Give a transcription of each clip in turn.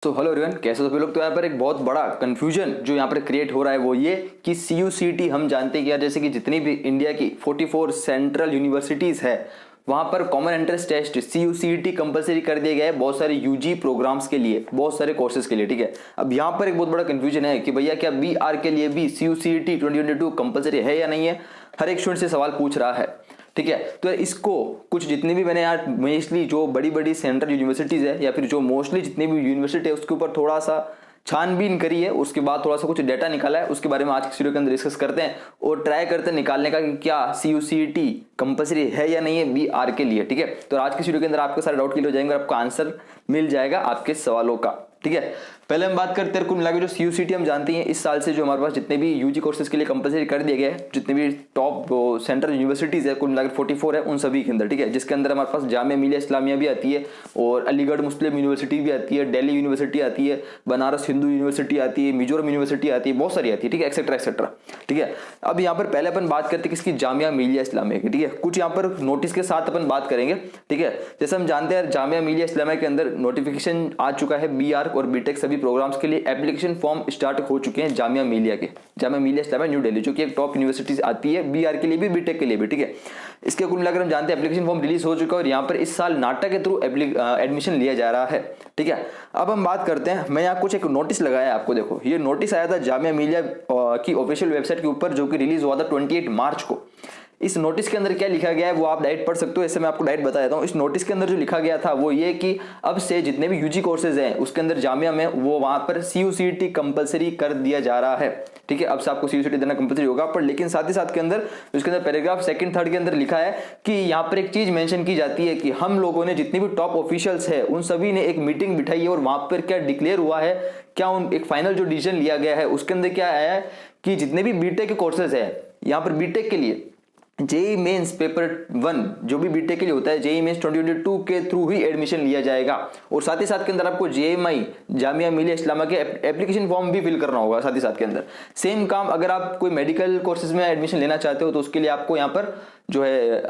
तो hello everyone, कैसे हो सभी लोग। तो यहाँ पर एक बहुत बड़ा कंफ्यूजन जो यहाँ पर क्रिएट हो रहा है वो ये कि CUCT हम जानते हैं कि यार जैसे कि जितनी भी इंडिया की 44 सेंट्रल यूनिवर्सिटीज़ है वहाँ पर common entrance test CUCT compulsory कर दिया गया है बहुत सारे UG प्रोग्राम्स के लिए, बहुत सारे कोर्सेज के लिए। ठीक है, अब यहाँ पर एक बहुत बड़ा कंफ्यूजन है कि भैया क्या BR के लिए भी CUCT 2022 कंपलसरी है या नहीं है। हर एक स्टूडेंट से सवाल पूछ रहा है। ठीक है, तो इसको कुछ जितनी भी मैंने यार मोस्टली जो बड़ी बड़ी सेंट्रल यूनिवर्सिटीज़ है या फिर जो मोस्टली जितनी भी यूनिवर्सिटी है उसके ऊपर थोड़ा सा छानबीन करी है, उसके बाद थोड़ा सा कुछ डेटा निकाला है, उसके बारे में आज की वीडियो के अंदर डिस्कस करते हैं और ट्राई करते हैं निकालने का कि क्या CUCT कंपलसरी है या नहीं है BR के लिए। ठीक है, तो आज की वीडियो के अंदर आपके सारे डाउट क्लियर हो जाएंगे और आपको आंसर मिल जाएगा आपके सवालों का। ठीक है, पहले हम बात करते हैं कुल मिला के जो CUCT हम जानते हैं इस साल से जो हमारे पास जितने भी UG कोर्सेज के लिए कंपलसरी कर दिए गए हैं, जितने भी टॉप सेंट्रल यूनिवर्सिटीज़ है कुल मिला के 44 है उन सभी के अंदर। ठीक है, जिसके अंदर हमारे पास जामिया मिलिया इस्लामिया भी आती है और अलीगढ़ मुस्लिम यूनिवर्सिटी भी आती है, दिल्ली यूनिवर्सिटी आती है, बनारस हिंदू यूनिवर्सिटी आती है, मिजोरम यूनिवर्सिटी आती है, बहुत सारी आती है। ठीक है, एक्सेट्रा एक्सेट्रा। ठीक है, अब यहाँ पर पहले अपन बात करते हैं किसकी, जामिया मिलिया इस्लामिया की। ठीक है, कुछ यहाँ पर नोटिस के साथ अपन बात करेंगे। ठीक है, जैसे हम जानते हैं जामिया मिलिया इस्लामिया के अंदर नोटिफिकेशन आ चुका है BR और BTech सभी प्रोग्राम्स के लिए एप्लीकेशन फॉर्म स्टार्ट हो चुके हैं जामिया मिलिया के, जामिया मिलिया इस्लामिया न्यू दिल्ली, जो कि एक टॉप यूनिवर्सिटीज आती है BR के लिए भी BTech के लिए भी। ठीक है, इसके कुल मिलाकर हम जानते हैं एप्लीकेशन फॉर्म रिलीज हो चुका है और यहाँ पर इस साल नाटा के थ्रू एडमिशन लिया जा रहा है। ठीक है, अब हम बात करते हैं, मैं यहाँ कुछ एक नोटिस लगाया है आपको। देखो, ये नोटिस आया था जामिया मिलिया की ऑफिशियल वेबसाइट के ऊपर जो कि रिलीज हुआ था 28 मार्च को। इस नोटिस के अंदर क्या लिखा गया है वो आप डायरेक्ट पढ़ सकते हो, ऐसे मैं आपको डायरेक्ट बता देता हूँ। इस नोटिस के अंदर जो लिखा गया था वो ये कि अब से जितने भी UG कोर्सेज हैं उसके अंदर जामिया में वो वहां पर CUCT कंपलसरी कर दिया जा रहा है। ठीक है, अब से आपको CUCT देना कंपलसरी होगा, पर लेकिन साथ ही साथ के अंदर उसके अंदर पैराग्राफ 2nd 3rd के अंदर लिखा है कि यहाँ पर एक चीज मेंशन की जाती है कि हम लोगों ने जितने भी टॉप ऑफिशियल्स है उन सभी ने एक मीटिंग बिठाई है और वहां पर क्या डिक्लेयर हुआ है, क्या उन एक फाइनल जो डिसीजन लिया गया है उसके अंदर क्या आया है कि जितने भी BTech के कोर्सेज है यहाँ पर BTech के लिए JEE मेंस पेपर 1 जो भी BTech के लिए होता है JEE मेंस 2022 के थ्रू ही एडमिशन लिया जाएगा और साथ ही साथ के अंदर आपको JMI जामिया मिलिया इस्लामिया के एप्लीकेशन फॉर्म भी फिल करना होगा। साथ ही साथ के अंदर सेम काम अगर आप कोई मेडिकल कोर्सेज में एडमिशन लेना चाहते हो तो उसके लिए आपको यहाँ पर जो है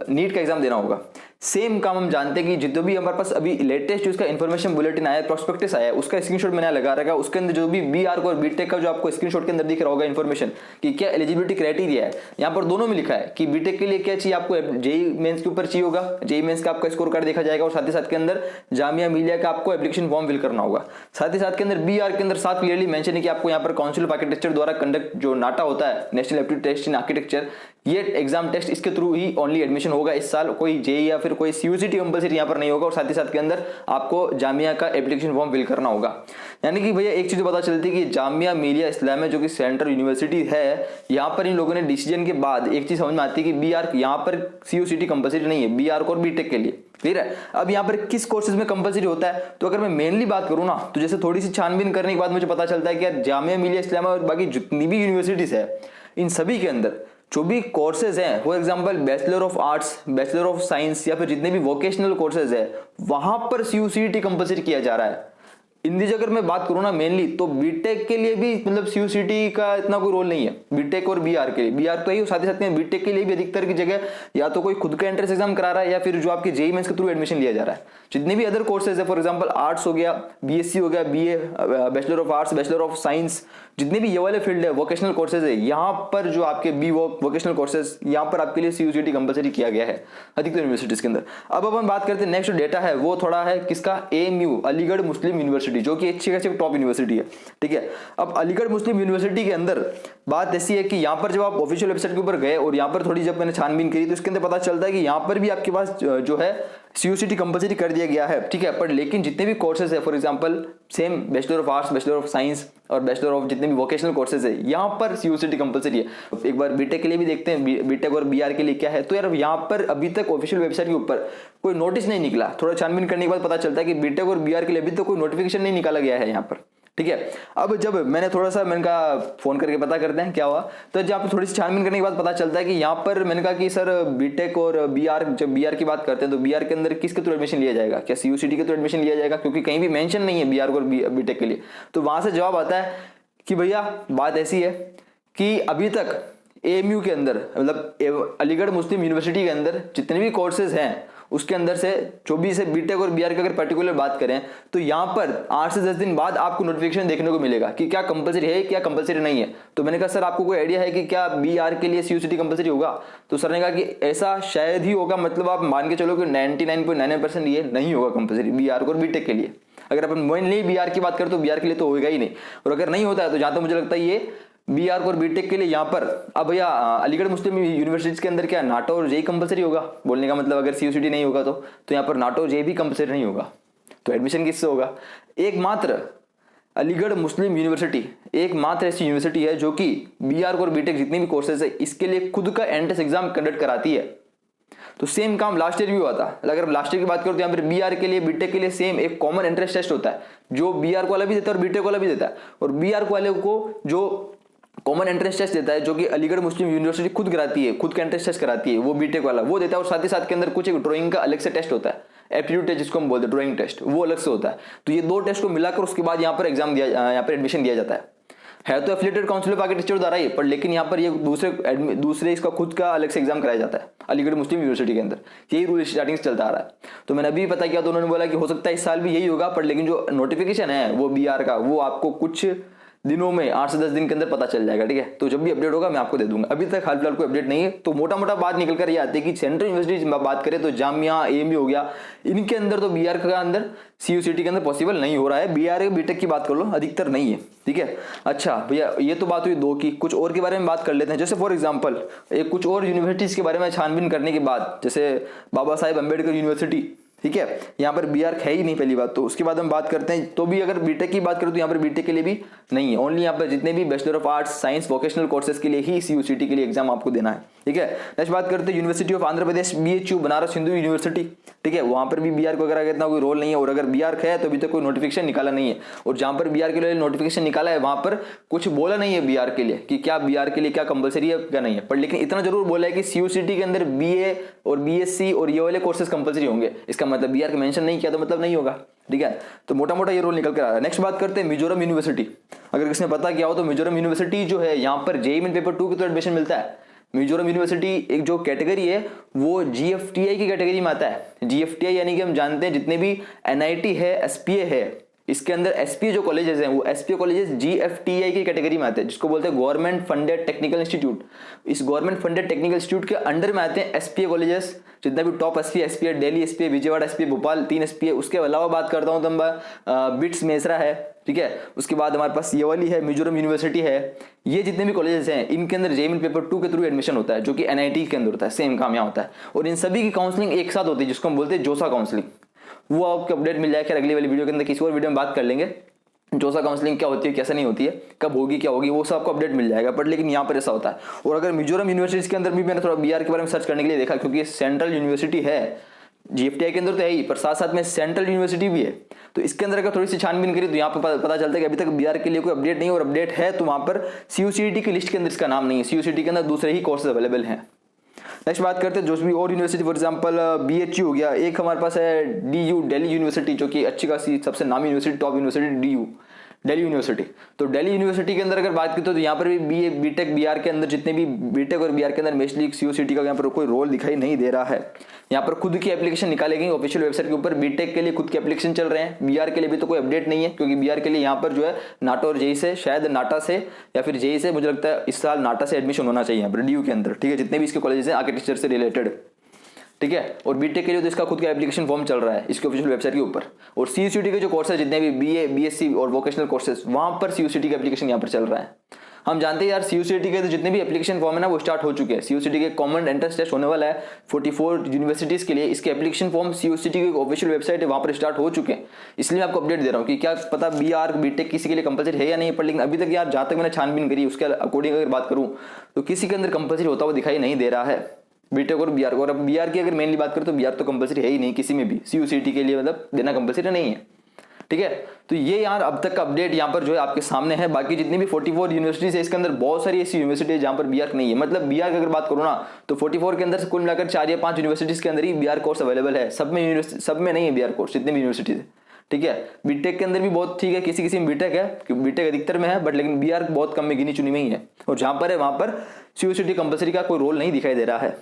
नीट का एग्जाम देना होगा। सेम काम हम जानते हैं कि जितने भी हमारे पास अभी लेटेस्ट जो इसका इन्फॉर्मेशन बुलेटिन आया, प्रोस्पेक्टस आया, उसका स्क्रीनशॉट मैंने लगा रखा है। उसके अंदर जो भी BR और BTech का जो आपको स्क्रीनशॉट के अंदर दिख रहा होगा इन्फॉर्मेशन कि क्या एलिजिबिलिटी क्राइटेरिया है, यहाँ पर दोनों में लिखा है कि BTech के लिए क्या चाहिए, आपको JEE मेंस के ऊपर चाहिए होगा, JEE मेंस का आपका स्कोर कार्ड देखा जाएगा और साथ ही साथ के अंदर जामिया मिलिया का आपको एप्लीकेशन फॉर्म फिल करना होगा। साथ ही साथ के अंदर BR के अंदर साथ क्लियरली मेंशन है कि आपको यहाँ पर काउंसिल ऑफ आर्किटेक्चर द्वारा कंडक्ट जो नाटा होता है, national aptitude test in architecture, ये एग्जाम टेस्ट इसके थ्रू ही ओनली एडमिशन होगा इस साल। कोई JEE या फिर कोई CUCT कंपलसरी यहाँ पर नहीं होगा और साथ ही साथ के अंदर आपको जामिया का एप्लीकेशन फॉर्म फिल करना होगा। यानी कि भैया एक चीज पता चलती है कि जामिया मिलिया इस्लामिया जो कि सेंट्रल यूनिवर्सिटी है, यहाँ पर इन लोगों ने डिसीजन के बाद एक चीज समझ में आती है कि BR यहाँ पर CUCT कंपलसरी नहीं है, BR और BTech के लिए। क्लियर है। अब यहाँ पर किस कोर्सेज में कंपलसरी होता है, तो अगर मैं मेनली बात करूँ ना तो जैसे थोड़ी सी छानबीन करने के बाद मुझे पता चलता है कि यार जामिया मिलिया इस्लामिया और बाकी जितनी भी यूनिवर्सिटीज है इन सभी के अंदर जो भी कोर्सेज हैं, for example bachelor of arts, bachelor of science या फिर जितने भी वोकेशनल कोर्सेज है वहां पर CUCT कंपलसरी किया जा रहा है। इन दिस अगर मैं बात करूं ना मेनली तो BTech के लिए भी मतलब CUCT का इतना कोई रोल नहीं है, BTech और BR के लिए। BR तो ही साथ ही साथ में BTech के लिए भी अधिकतर की जगह या तो कोई खुद का एंट्रेंस एग्जाम करा रहा है या फिर जो आपके JEE मेंस के थ्रू एडमिशन लिया जा रहा है। जितने भी अदर कोर्सेज है, फॉर एग्जांपल आर्ट्स हो गया, BSc हो गया, BA bachelor of arts, bachelor of science, जितने भी ये वाले फील्ड है वोकेशनल कोर्सेज है, यहाँ पर जो आपके वोकेशनल कोर्सेज यहाँ पर आपके लिए CUCT कंपलसरी किया गया है अधिकतर यूनिवर्सिटीज के अंदर। अब अपन बात करते हैं नेक्स्ट डेटा है वो थोड़ा है किसका, AMU अलीगढ़ मुस्लिम यूनिवर्सिटी, जो कि अच्छी खासी टॉप यूनिवर्सिटी है। ठीक है, अब अलीगढ़ मुस्लिम यूनिवर्सिटी के अंदर बात ऐसी है कि यहाँ पर जब आप ऑफिशियल वेबसाइट के ऊपर गए और यहाँ पर थोड़ी जब मैंने छानबीन करी तो इसके अंदर पता चलता है कि यहाँ पर भी आपके पास जो है CUCT कंपलसरी कर दिया गया है। ठीक है, पर लेकिन जितने भी कोर्सेज है, for example same bachelor of arts, bachelor of science और बैचलर ऑफ जितने भी वोकेशनल कोर्सेज है यहाँ पर CUCT कंपलसरी है। एक बार BTech के लिए भी देखते हैं BTech और BR के लिए क्या है। तो यार यहाँ पर अभी तक ऑफिशियल वेबसाइट के ऊपर कोई नोटिस नहीं निकला। थोड़ा छानबीन करने के बाद पता चलता है कि BTech और BR के लिए अभी तक कोई नोटिफिकेशन नहीं निकाला गया है यहाँ पर। ठीक है, अब जब मैंने थोड़ा सा मैंने कहा फोन करके पता करते हैं क्या हुआ, तो जब थोड़ी सी छानबीन करने के बाद पता चलता है कि यहाँ पर मैंने कहा कि सर BTech और BR, जब BR की बात करते हैं तो BR के अंदर किसके थ्रू एडमिशन लिया जाएगा, क्या CUCT के थ्रू एडमिशन लिया जाएगा, क्योंकि कहीं भी मेंशन नहीं है BR और BTech के लिए। तो वहां से जवाब आता है कि भैया बात ऐसी है कि अभी तक AMU के अंदर मतलब अलीगढ़ मुस्लिम यूनिवर्सिटी के अंदर जितने भी कोर्सेज हैं उसके अंदर से 24 से बीटेक और बीआर की अगर पर्टिकुलर बात करें तो यहाँ पर 8 से 10 दिन बाद आपको नोटिफिकेशन देखने को मिलेगा कि क्या कंपलसरी है क्या कंपलसरी नहीं है। तो मैंने कहा सर आपको कोई आइडिया है कि क्या बीआर के लिए सीयूसीटी कंपलसरी होगा? तो सर ने कहा कि ऐसा शायद ही होगा, मतलब आप मान के चलो कि 99.99% ये नहीं होगा कंपलसरी बीआर और बीटेक के लिए। अगर अपन मेनली बीआर की बात करें तो बीआर के लिए तो होगा ही नहीं, और अगर नहीं होता है तो जहां तक मुझे लगता है ये बीआर और बीटेक के लिए यहाँ पर अब भैया अलीगढ़ मुस्लिम यूनिवर्सिटीज के अंदर क्या नाटो और जेई कंपलसरी होगा? बोलने का मतलब अगर सीयूसीटी नहीं होगा तो यहाँ पर नाटो और जेई भी कंपलसरी नहीं होगा, तो एडमिशन किससे होगा? एकमात्र अलीगढ़ मुस्लिम यूनिवर्सिटी एकमात्र ऐसी यूनिवर्सिटी है जो कि बीआर और बीटेक जितने भी कोर्सेज है इसके लिए खुद का एंट्रेंस एग्जाम कंडक्ट कराती है। तो सेम काम लास्ट ईयर भी हुआ था। अगर लास्ट ईयर की बात करो तो यहाँ पर बीआर के लिए बीटेक के लिए सेम एक कॉमन एंट्रेंस टेस्ट होता है जो बीआर को वाला भी देता है और बीटेक वाला भी देता है। और बीआर वाले को जो कॉमन एंट्रेंस टेस्ट देता है जो कि अलीगढ़ मुस्लिम यूनिवर्सिटी खुद कराती है, खुद का एंट्रेंस टेस्ट कराती है, वो बीटेक वाला वो देता है। और साथ ही साथ के अंदर कुछ एक ड्राइंग का अलग से टेस्ट होता है, एप्टीट्यूड टेस्ट जिसको हम बोलते हैं, ड्राइंग टेस्ट, वो अलग से होता है। तो ये दो टेस्ट को मिलाकर उसके बाद यहाँ पर एग्जाम दिया, यहाँ पर एडमिशन दिया जाता है तो एफिलिएटेड काउंसिल ऑफ आर्किटेक्चर द्वारा ही, पर लेकिन यहाँ पर ये दूसरे इसका खुद का अलग से एग्जाम कराया जाता है अलीगढ़ मुस्लिम यूनिवर्सिटी के अंदर। यही रूल स्टार्टिंग से चलता आ रहा है। तो मैंने अभी पता किया तो उन्होंने बोला कि हो सकता है इस साल भी यही होगा, पर लेकिन जो नोटिफिकेशन है वो बीआर का वो आपको कुछ दिनों में 8 से 10 दिन के अंदर पता चल जाएगा, ठीक है। तो जब भी अपडेट होगा मैं आपको दे दूंगा। अभी तक हाल फिलहाल कोई अपडेट नहीं है। तो मोटा मोटा बात निकल कर ये आती है कि सेंट्रल यूनिवर्सिटी बात करें तो जामिया एएमयू हो गया, इनके अंदर तो बीआर का अंदर सीयूसीटी के अंदर पॉसिबल नहीं हो रहा है। बीआर बीटेक की बात कर लो अधिकतर नहीं है, ठीक है। अच्छा भैया ये तो बात हुई दो की, कुछ और के बारे में बात कर लेते हैं। जैसे फॉर एग्जाम्पल एक कुछ और यूनिवर्सिटीज के बारे में छानबीन करने के बाद, जैसे बाबा साहेब अम्बेडकर यूनिवर्सिटी, ठीक है, यहाँ पर बीआर है ही नहीं पहली बात। तो उसके बाद हम बात करते हैं तो भी अगर बीटेक की बात करें तो यहाँ पर बीटेक के लिए भी नहीं है। ओनली यहाँ पर जितने भी bachelor of arts science vocational courses के लिए ही सीयूसीटी के लिए एग्जाम आपको देना है, ठीक है। नेक्स्ट बात करते हैं university of Andhra Pradesh BHU Banaras Hindu university, ठीक है। वहां पर भी बीआर को अगर इतना कोई रोल नहीं है, और अगर बीआर है तो अभी तक कोई नोटिफिकेशन निकाला नहीं है। और जहां पर बीआर के लिए नोटिफिकेशन निकाला है वहां पर कुछ बोला नहीं है बीआर के लिए कि क्या बीआर के लिए क्या कंपलसरी है क्या नहीं है, पर लेकिन इतना जरूर बोला है कि सीयूसीटी के अंदर बीए और बीएससी और ये वाले कोर्सेज कंपलसरी होंगे। इसका मतलब बीआर का मेंशन नहीं किया तो मतलब नहीं होगा, ठीक है। तो मोटा मोटा ये रोल निकल कर आ रहा है। नेक्स्ट बात करते हैं मिजोरम यूनिवर्सिटी। अगर किसने पता किया हो तो मिजोरम यूनिवर्सिटी जो है यहाँ पर जेईई मेन पेपर 2 के तो एडमिशन मिलता है। मिजोरम यूनिवर्सिटी एक जो कैटेगरी है वो जीएफटीआई की कैटेगरी में आता है। जीएफटीआई यानी कि हम जानते हैं जितने भी एनआईटी है, एसपीए है, इसके अंदर एसपीए जो कॉलेजेस हैं वो एसपीए कॉलेजेस जीएफटीआई की कैटेगरी में आते हैं, जिसको बोलते हैं गवर्नमेंट फंडेड टेक्निकल इंस्टीट्यूट। इस गवर्नमेंट फंडेड टेक्निकल इंस्टीट्यूट के अंडर में आते हैं एसपीए कॉलेजेस, जितना भी top SPA Delhi SPA, Vijayawada SPA, Bhopal 3 SPA. उसके अलावा बात करता हूँ तो बिट्स मेसरा है, ठीक है। उसके बाद हमारे पास ये वाली है मिजोरम यूनिवर्सिटी है। ये जितने भी कॉलेजेस हैं इनके अंदर जेईई मेन पेपर 2 के थ्रू एडमिशन होता है, जो कि एनआईटी के अंदर होता है। सेम काम यहाँ होता है और इन सभी की काउंसलिंग एक साथ होती है, जिसको हम बोलते हैं जोसा काउंसलिंग। वो आपको अपडेट मिल जाएगा अगली वाली वीडियो के अंदर, किसी और वीडियो में बात कर लेंगे जोसा काउंसलिंग क्या होती है कैसे नहीं होती है, कब होगी क्या होगी, वो सब आपको अपडेट मिल जाएगा। बट लेकिन यहाँ पर ऐसा होता है। और अगर मिजोरम यूनिवर्सिटी के अंदर भी मैंने थोड़ा बीआर के बारे में सर्च करने के लिए देखा, क्योंकि सेंट्रल यूनिवर्सिटी है, जीएफटीआई के अंदर तो है ही, पर साथ साथ में सेंट्रल यूनिवर्सिटी भी है। तो इसके अंदर अगर थोड़ी सी छानबीन करी तो यहाँ पर पता चलता है कि अभी तक बीआर के लिए कोई अपडेट नहीं, और अपडेट है तो वहां पर सीयूसीटी की लिस्ट के अंदर इसका नाम नहीं है। सीयूसीटी के अंदर दूसरे ही कोर्सेज अवेलेबल हैं। नेक्स्ट बात करते हैं जो भी और यूनिवर्सिटी, फॉर एग्जांपल बीएचयू हो गया। एक हमारे पास है डीयू दिल्ली यूनिवर्सिटी, जो कि अच्छी खासी सबसे नामी university, top university DU Delhi university. तो दिल्ली यूनिवर्सिटी के अंदर अगर बात की तो यहाँ पर भी बीए बीटेक बीआर के अंदर जितने भी बीटेक और बीआर के अंदर मेजली सीयूसीटी का यहाँ पर कोई रोल दिखाई नहीं दे रहा है। यहाँ पर खुद की एप्लीकेशन निकाले गई ऑफिशियल वेबसाइट के ऊपर। बीटेक के लिए खुद के एप्लीकेशन चल रहे हैं, बीआर के लिए भी तो कोई अपडेट नहीं है, क्योंकि बीआर के लिए यहाँ पर जो है नाटो और जेई से, शायद नाटा से या फिर जेई से, मुझे लगता है इस साल नाटा से एडमिशन होना चाहिए यहाँ पर डीयू के अंदर, ठीक है, जितने भी इसके कॉलेजेस हैं आर्किटेक्चर से रिलेटेड, ठीक है। और बीटेक के लिए तो इसका खुद का एप्लीकेशन फॉर्म चल रहा है इसके ऑफिशियल वेबसाइट के ऊपर। और सीयूसीटी के जो कोर्स है जितने भी बीए बीएससी और वोकेशनल कोर्सेज, वहां पर सीयूसीटी का एप्लीकेशन यहाँ पर चल रहा है। हम जानते हैं यार सीयूसीटी के तो जितने भी एप्लीकेशन फॉर्म है ना वो स्टार्ट हो चुके हैं। सीयूसीटी के कॉमन एंट्रेंस टेस्ट होने वाला है 44 यूनिवर्सिटीज के लिए। इसके एप्लीकेशन फॉर्म सीयूसीटी की ऑफिशियल वेबसाइट है वहां पर स्टार्ट हो चुके हैं। इसलिए मैं आपको अपडेट दे रहा हूँ कि क्या पता बीआर बीटेक किसी के लिए कंपलसरी है या नहीं, पर लेकिन अभी तक यार जहां तक मैंने छानबीन करी उसके अकॉर्डिंग अगर बात करूँ तो किसी के अंदर कंपलसरी होता हुआ दिखाई नहीं दे रहा है बीटेक और बीआर को। और अब बीआर की अगर मेनली बात करें तो बीआर तो कंपलसरी है ही नहीं किसी में भी, सीयूसीटी के लिए मतलब देना कंपलसरी नहीं है, ठीक है। तो ये यार अब तक का अपडेट यहाँ पर जो है आपके सामने है। बाकी जितनी भी 44 यूनिवर्सिटीज है इसके अंदर बहुत सारी ऐसी यूनिवर्सिटी है जहाँ पर बीआर नहीं है। मतलब बीआर की अगर बात करूँ ना तो 44 के अंदर से कुल मिलाकर 4 या 5 यूनिवर्सिटीज के अंदर ही बीआर कोर्स अवेलेबल है। सब में नहीं है बीआर कोर्स, जितने भी यूनिवर्सिटीज है, ठीक है। बीटेक के अंदर भी बहुत ठीक है, किसी किसी में बीटेक है, बीटेक अधिकतर में है, बट लेकिन बीआर बहुत कम में गिनी चुनी में ही है। और जहाँ पर है वहां पर सीयूसीटी कंपलसरी का कोई रोल नहीं दिखाई दे रहा है।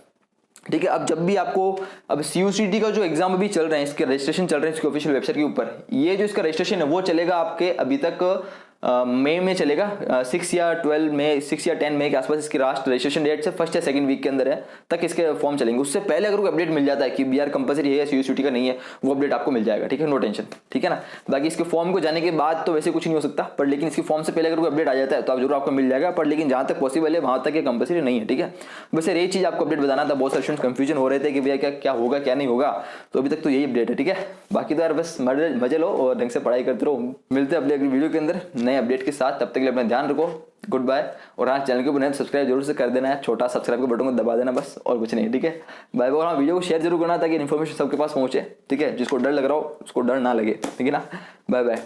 ठीक है। अब जब भी आपको अब CUCT का जो एग्जाम अभी चल रहे हैं, इसके रजिस्ट्रेशन चल रहे हैं इसकी ऑफिशियल वेबसाइट के ऊपर, ये जो इसका रजिस्ट्रेशन है वो चलेगा आपके अभी तक मई में चलेगा, 6 या 12 मई, 6 या 10 मई के आसपास इसकी लास्ट रजिस्ट्रेशन डेट से फर्स्ट या सेकंड वीक के अंदर है तक इसके फॉर्म चलेंगे। उससे पहले अगर कोई अपडेट मिल जाता है कि BR कंपलसरी है या CUCT का नहीं है, वो अपडेट आपको मिल जाएगा, ठीक है, नो टेंशन, ठीक है ना। बाकी इसके फॉर्म को जाने के बाद तो वैसे कुछ नहीं हो सकता, पर लेकिन इसके फॉर्म से पहले अगर कोई अपडेट आ जाता है तो आप जरूर आपको मिल जाएगा, पर लेकिन जहां तक पॉसिबल है वहां तक ये कंपलसरी नहीं है, ठीक है। वैसे यही चीज आपको अपडेट बताना था, बहुत सारे स्टूडेंट्स कंफ्यूजन हो रहे थे कि भैया क्या क्या होगा क्या नहीं होगा, तो अभी तक तो यही अपडेट है, ठीक है। बाकी तो यार बस मजे लो और ढंग से पढ़ाई करते रहो। मिलते हैं अगले वीडियो के अंदर नए अपडेट के साथ, तब तक के लिए अपना ध्यान रखो, गुड बाय। और हाँ, चैनल को बनाए सब्सक्राइब जरूर से कर देना है, छोटा सब्सक्राइब के बटन को दबा देना बस, और कुछ नहीं, ठीक है। Bye bye. और हाँ, वीडियो को शेयर जरूर करना ताकि इन्फॉर्मेशन सबके पास पहुंचे, ठीक है। जिसको डर लग रहा हो उसको डर ना लगे, ठीक है ना। Bye bye.